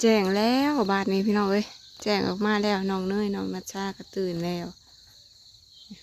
แจ้งแล้วบาดนี้พี่น้องเอ้ยแจ้งออกมาแล้วน้องเนยน้องนัชชาก็ตื่นแล้ว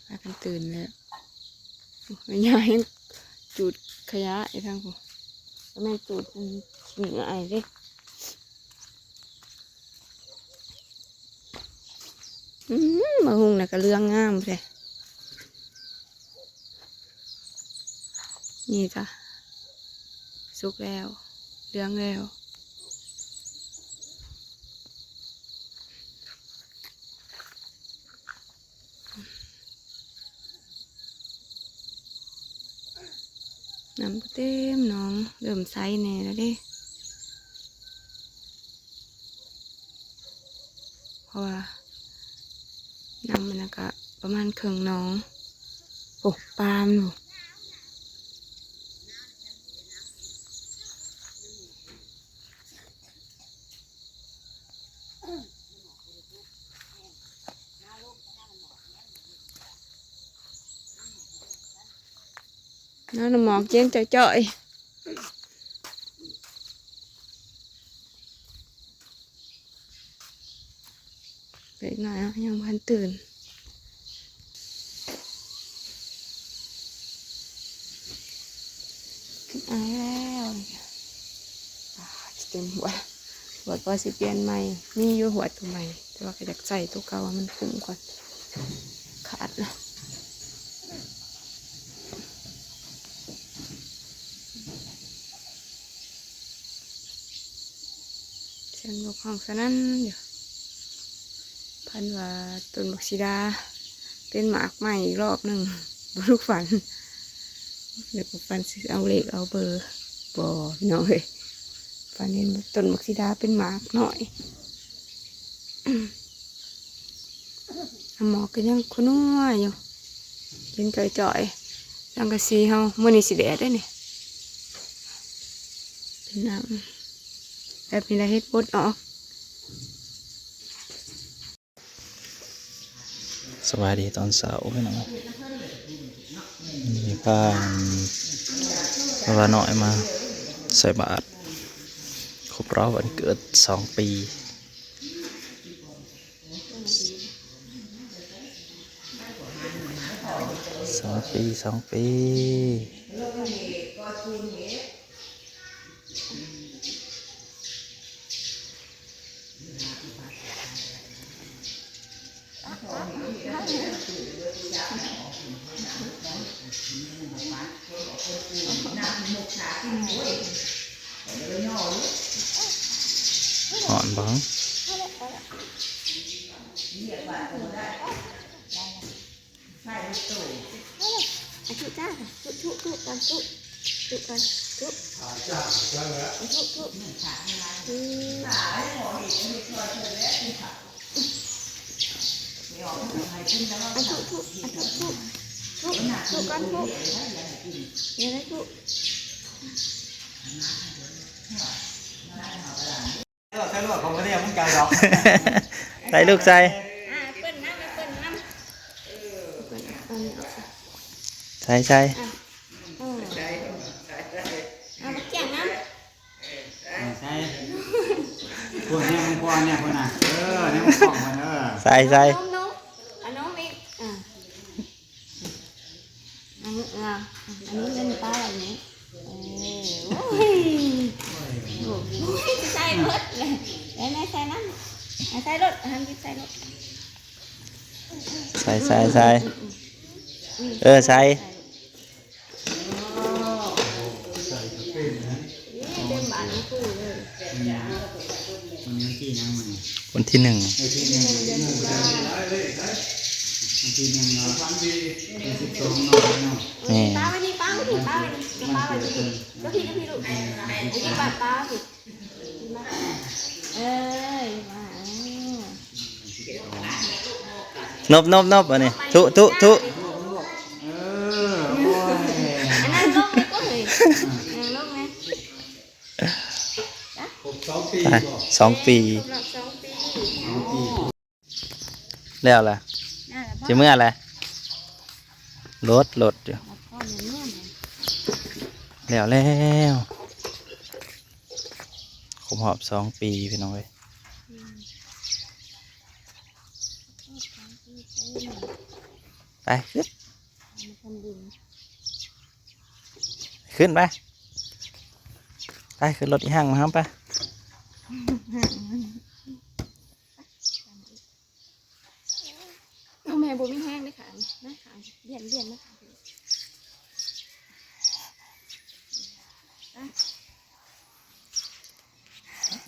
พากันตื่นแล้วยายจุดขยะไอ้ทางผมแม่จุดเหงื่อไอ้เด้มาหุงน่ะก็เรื่องงามเลยนี่จ้ะสุกแล้วเรื่องแล้วน้ำเต็มน้องเริ่มใสแน่แล้วเด้เพราะว่าน้ำมันก็ประมาณครึ่งน้องโอ้ปามอยู่น้ำหมอกเย็นจ่อยๆเล็กน้อยยังพันตื่นอายแล้วเต็มหัวก็สิเปลี่ยนใหม่มีอยู่หัวตัวใหม่แต่ว่าก็อยากใส่ตัวเก่ามันคุ้มก่อนขาดนะเสียงนกห้องสนั่นอยู่พันว่าต้นบักซีดาเป็นหมากใหม่อีกรอบหนึ่งบุรุษฝันเดี๋ยวฝันเอาเลขเอาเบอร์บ่หน่อยฝันเห็นต้นบักซีดาเป็นหมากหน่อยหมอกก็ยังคุ้นนัวอยู่ยินจ่อยๆสังกะสีเฮามื้อนี้สิแดดได้นี่เป็นน้ำแบบนี้ละเฮ็ดบดออกสวัสดีตอนเสาร์พี่น้องมีป้าว่าหน่อยมาใส่บาตรครบรอบวันเกิด2 ปี2 ปีหอนบ้างจุจ้าจุกันจุกันจุกันยังไงจุใช่ลูกผมไม่ได้ยังมึงใจหรอก ใส่ลูกใส่เปิ้ลน้ำเปิ้ลน้ำใส่ใส่เอามาแจ้งน้ำใช่พวกนี้มึงกวนเนี่ยคนน่ะเนี่ยมึงกล่องมันใส่น้องอีกอันนี้เล่นป้าแบบนี้โอ้ยใส่รถเลยไหนใส่น้ำใส่รถทำกินใส่รถใส่ใส่ใส่เต็มบ้านนี่คู่เลยวันที่ 1วันที่1นี่ป้าไปนี่ป้าไปนี่ป้าไปนี่ป้าไปนี่ก็พี่ลูกไอ้ที่ป้าผิดนบอันนี้ทุอันนั้นลงไม่ก็เลยลงไหม2 ปีแล้วล่ะจะเมื่อไรรถอยู่แล้วค รบรอบ2 ปีพี่น้องเอ้ยไปขึ้นไปขึ้นรถอีห้างมาครับไป เอาแม่บ่มีแห้งเลยค่ะนะค่ะเลี่ยนนะค่ะ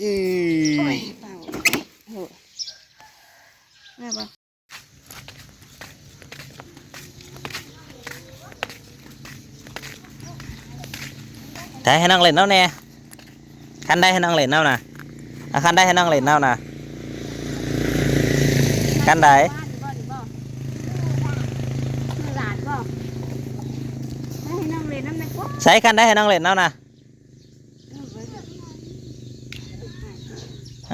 อื โอ้ อ ยเปล่าโหแม่บ่ ได้ให้นั่งเล่นเอาแน่คันได้ให้นั่งเล่นเอานะคันได้ให้นั่งเล่นเอานะคันได้ หลานบ่ให้นั่งเล่นน้ำในกว้าง ใช้คันได้ให้นั่งเล่นเอานะ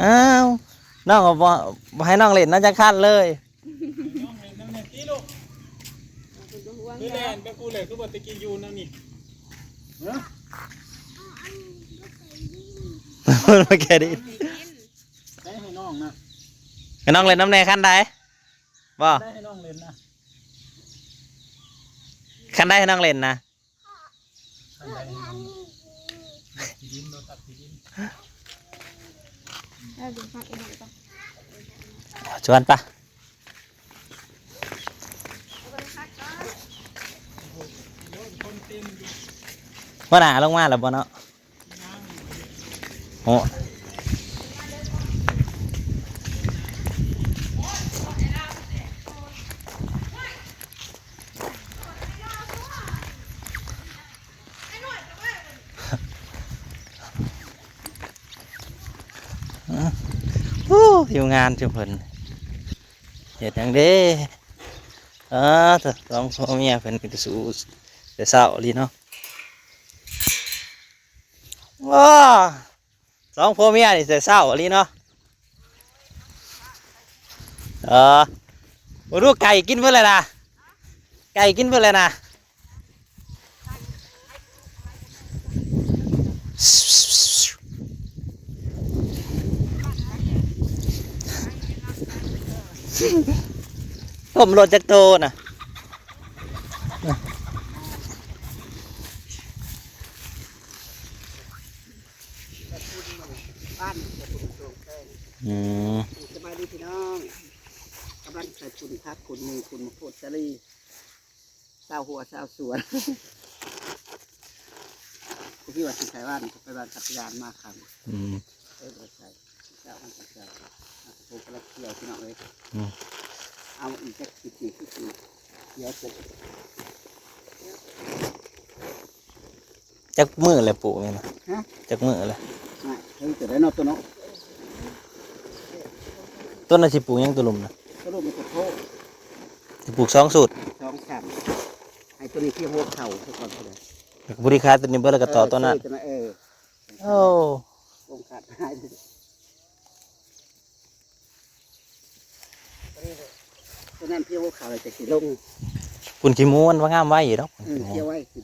อ้าวน้องก็บ่ให้น้องเล่นน่าจะคันเลย น้องเห็นน้ำเนี่ยตีลูกนี่แหละเป็นกูเลยคือบ่ตะกี้อยู่นั่นนี่เนาะ มาแค่นี้ ได้ให้น้องนะ ให้น้องเล่นน้ำแน่คันได้บ่ ได้ให้น้องเล่นนะ คันได้ให้น้องเล่นนะ ได้ให้น้องที่ดินโดนตัดที่ดิน แล้วดูฟังเองเลยป่ะ ชวนปะว่าหนาลงมาแล้วบ่เนาะโอ้อยู่งานจุเพิ่นเฮ็ดหยังเด้แต่สองพ่อเมียเพิ่นก็จะสู้แต่เช้าอีหลีเนาะว้าสองพ่อเมียนี่แต่เช้าอีหลีเนาะบ่รู้ไก่กินเพิ่นเลยนะไก่กินเพิ่นเลยนะผมรถจักรโตน่ะอืม สบายดีพี่น้องกำลังใส่คุณพักคุณมีคุณมะพร้าวสลีเศร้าหัวเศร้าสวนพี่ว่าสิใส่บ้านไปบ้านขับยานมาขัง อืม ใส่เจ้ามันใส่ผมกำลังเกี่ยวพี่น้องเลย อืม เอาอีกสักสิบสี่ที่สี่เดี๋ยวจะ จักมือเลยปลูกนี่นะ ฮะ จักมือเลย ไม่เฮ้ยจะได้นอนตัวเนาะ ต้นน่ะสิปลูกหยังตัวลุมนะ ก็รูปมันกระโทษ สิปลูก2สูตร ช่องฉ่ำไอ้ตัวนี้ที่หัวเข่าทุกคนเลย บริการตัวนี้เบิดแล้วก็ต่อตัวนั้น โอ้ วงขาดหายตัวนั้นพี่หัวเข่าเลยจะขี่ลง คุณขี้มูมันว่างามไว้อยู่ดอก เที่ยวไว้คือ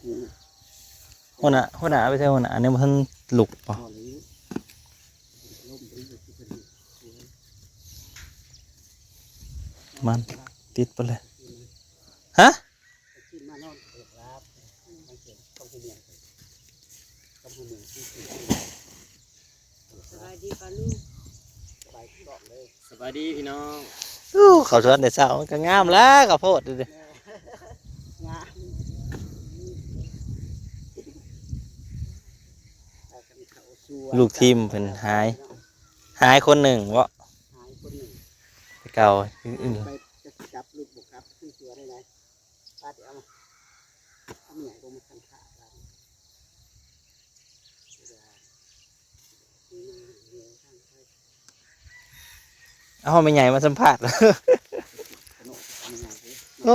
หัวหน้าไปใช่หัวหน้าอันนี้มันหลุกป่ะ พอนี้ล่มไปอยู่ที่เป็น มันติดไปเลยฮะ ที่มานอนเปิดรับมันเกิดต้องเมียนต้องเมียนที่สบายดีปลาลูกสบายที่บอกเลย สบายดีพี่น้อง อู้เขาชวนแต่เช้ามันก็งามแล้วข้าวโพดดูดิ งาลูกทีมเป็นหายคนหนึ่งวะ หายคนหนึ่ง ไปเก่าอื่น ไปจะจับลูกบุกครับขึ้นตัวได้ไหมป้าเดี๋ยวเอาเอาเมียลงมาคันขากัน ๆเอาไม่ใหญ่มาสัมผัส โอ้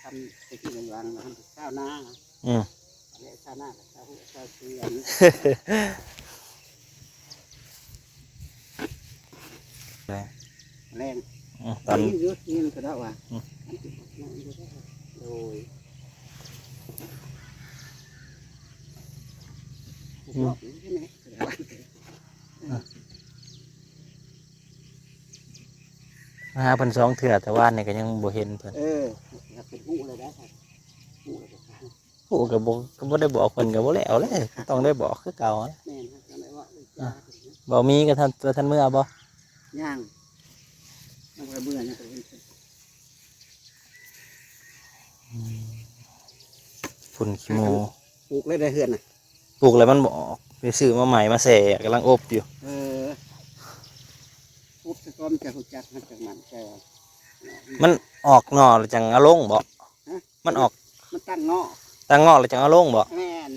ทำไปที่ไหนวางทำข้าวหน้า อืม และข้าวหน้ากับข้าวข้าวเสียงแรง ตอน นี้เยอะนี่มันก็ได้ว่ะโดย รอบนี้ใช่ไหมแสดงว่า มาหาเพิ่นสองเถื่อแต่ว่านี่ก็ยังบ่เห็นเพิ่น เป็นหูอะไรได้ครับหูอะไรได้ ผู้ก็บ่ได้บอกเพิ่นก็บ่แล้วแหละต้องได้บอกคือเก่าอะ แม่นครับอะไรว่าจ้า บ่มีก็ท่านเมื่อบ่ ย่างมันก็เบื่อเนี่ยก็เป็น ฝุ่นขี้โม ปลูกเลยได้เฮือนน่ะ ปลูกแล้วมันบ่ออกไปซื้อมาใหม่มาแส่กำลังอบอยู่ ปลูกตะกอมจะหุจักมันจากมันแต่ มันออกหน่อแล้วจังเอาลงบ่มันออก มันตั้งงอ ตั้งงอกแล้วจังเอาลงบ่ แม่น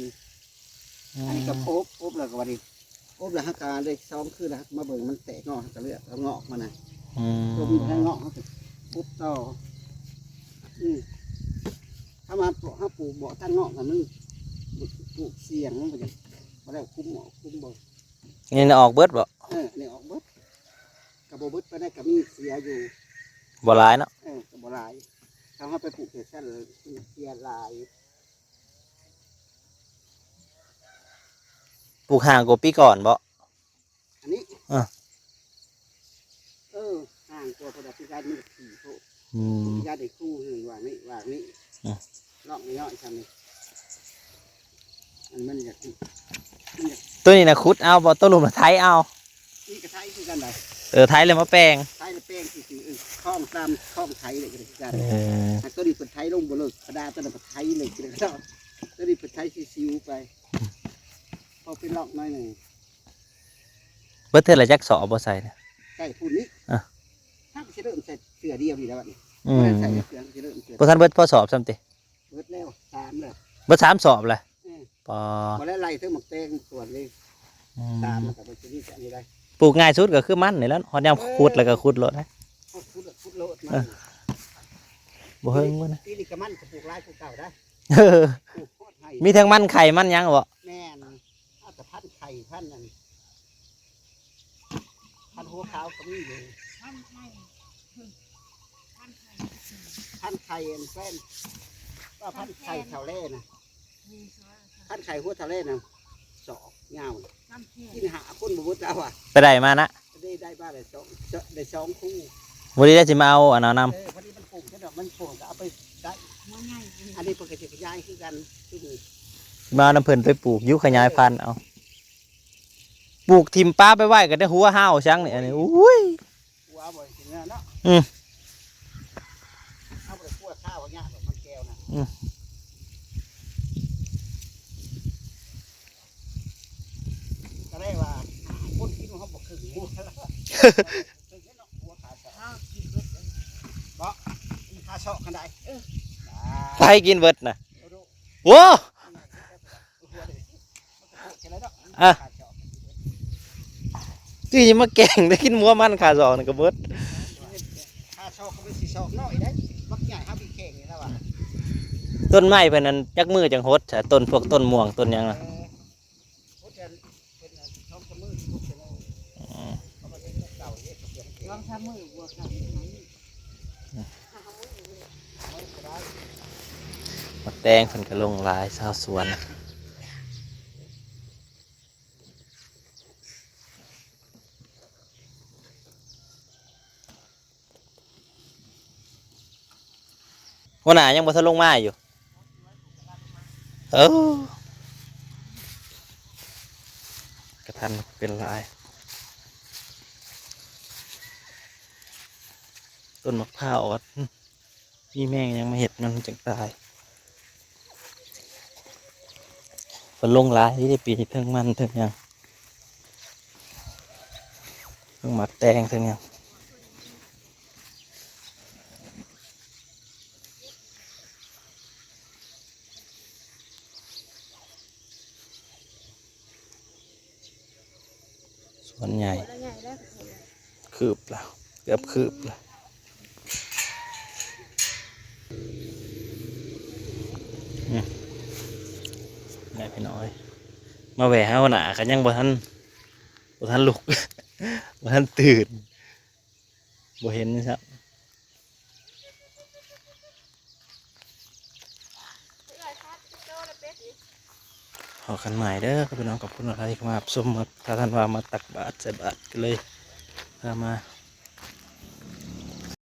อันนี้ก็ปุ๊บแล้วก็วันนี้ปุ๊บแล้วฮักการเลยซ้อมคือแล้วมาเบิ่งมันแตกงอก็เลือกเอางอกมาน่ะ อื ปุ๊บ ม ให้งอกเขาปุ๊บต่อถ้ามาปลูกถ้าปลูกบ่อตั้งงอกกันนึงปลูกเสียงมันจะมาแล้วคุ้มหมอคุ้มบ่ นี่น่ะออกเบิดบ่ นี่ออกเบิดกับบ่เบิดไปได้กับมีเสียอยู่ บ่หลายเนาะ กับบ่หลายถ้าเขาไปปลูกเห็ดชั้นเสียหลาย ปลูกห่างกว่าปีก่อนบ่ อันนี้ อ่ะ ห่างตัวพอดพิการมันขี่โถ อืม พิการได้คู่หนึ่งว่านี่ลอกน้อยๆทำนี่มันอยาก ตัวนี้น่ะขุดเอาบ่ตัวลุมน่ะไถเอา นี่กระไทยคือกันได้ ไถเลยมาแปลง ไทยแป้งสีคล้องตามคล้องไทยเลยคือกัน เออ ตัวนี้เป็นไทยลงบ่เลยกระดาษตัวนั้นเป็นไทยเลยคือกันตัวนี้เป็นไทยซิวไปพอเป็นลอกน้อยหนึ่ง เบิดเทื่อละจักสอบบ่ใส่น่ะ ใส่ฝุ่นนี้ถ้าจะเริ่มใส่เสือเดียวดีแล้วบัดนี้ อืม ใส่เสือจะเริ่มเสือ บ่ทันเบิดพอสอบซ้ำติ เบิดแล้ว3เลย เบิด3สอบเลยปอ พอแล้วไล่ทั้งหมกแตงส่วนเลย อื ตาม ม มากับมันจะนี่จะนี่ได้ ปลูกง่ายสุดก็คือมันนี่แหล้วฮอดยามขุดแล้วก็ขุดโลดนะ พุดโลดมา บ่เฮิงบ่นะ ปีนี้ก็มันก็ปลูกไร่ปลูกเก่าได้ เออ ปลูกโคตรไห้ มีทั้งมันไข่มันหยังบ่ แม่นถ้าแต่พันไข่พันนั่นพันหัวขาวก็มีอยู่พันไข่อันแฟนว่าพันไข่เท่าเล่นะพันไข่หัวเท่าเล่นะสอกเงากินหาคนบุบุตรแล้วอ่ะ ไปได้มานะ ได้บ้านได้สองคู่ บ่ได้สิมาเอาอันนั้นนำ พอดีมันปลูกใช่ไหมมันปลูกก็เอาไปได้อันนี้ปกติขยายคือกันทุกมือ มาน้ำเพิ่นไปปลูกยุขยายพันธุ์เอาปลูกทิมป้าไปไว้ก็ได้หัวห้าวชังนี่อันนี้อุ้ย กูเอาบ่อยถึงเนาะ อืม เอาไปคั่วข้าวอย่างเงี้ยแบบมันแก้วนะก็ได้ว่าคนกินเขาบอกคือหมูแล้วถึงเนาะหัวขาเสาะบ่มีขาเสาะกันได้ ใครกินเบิดน่ะโว้ อ่ะ ที่จะมาแกงได้กินหัวมันขาสองนี่ก็เบิด ขาเสาะเขาเป็นสีเสาะน้อยได้บักใหญ่ห้าปีแข่งนี่แล้วว่ะ ต้นไม้เพิ่นนั้นจักมือจังหดแต่ต้นพวกต้นม่วงต้นหยังล่ะ เขาจะเป็นช่องสมือทุกเสนาเขาเป็นเก่าเนี่ยเปลี่ยนลองทำมือบวกกัน มดแดงเพิ่นก็ลงหลายชาวสวนหัวหน้ายังบ่ทันลงมาอยู่กระทันเป็นหลายต้นมะพร้าวอ่อนพี่แม่งยังไม่เห็ดมันจังตายฝนลงหลายที่ได้ปีเทิงมันเทิงหยังเทิงหมักแตงเทิงหยังสวนใหญ่ คืบแล้วเกือบคืบแล้วได้ไปหน่อย มาแหวะห้าวหนากันยังบ่ทันลุก บ่ทันตื่นบ่เห็นนะครับ ขอกันใหม่เด้อพี่น้องขอบคุณอะไรที่มาชมมาถ้าท่านว่ามาตักบาตรใส่บาตรกันเลยพามา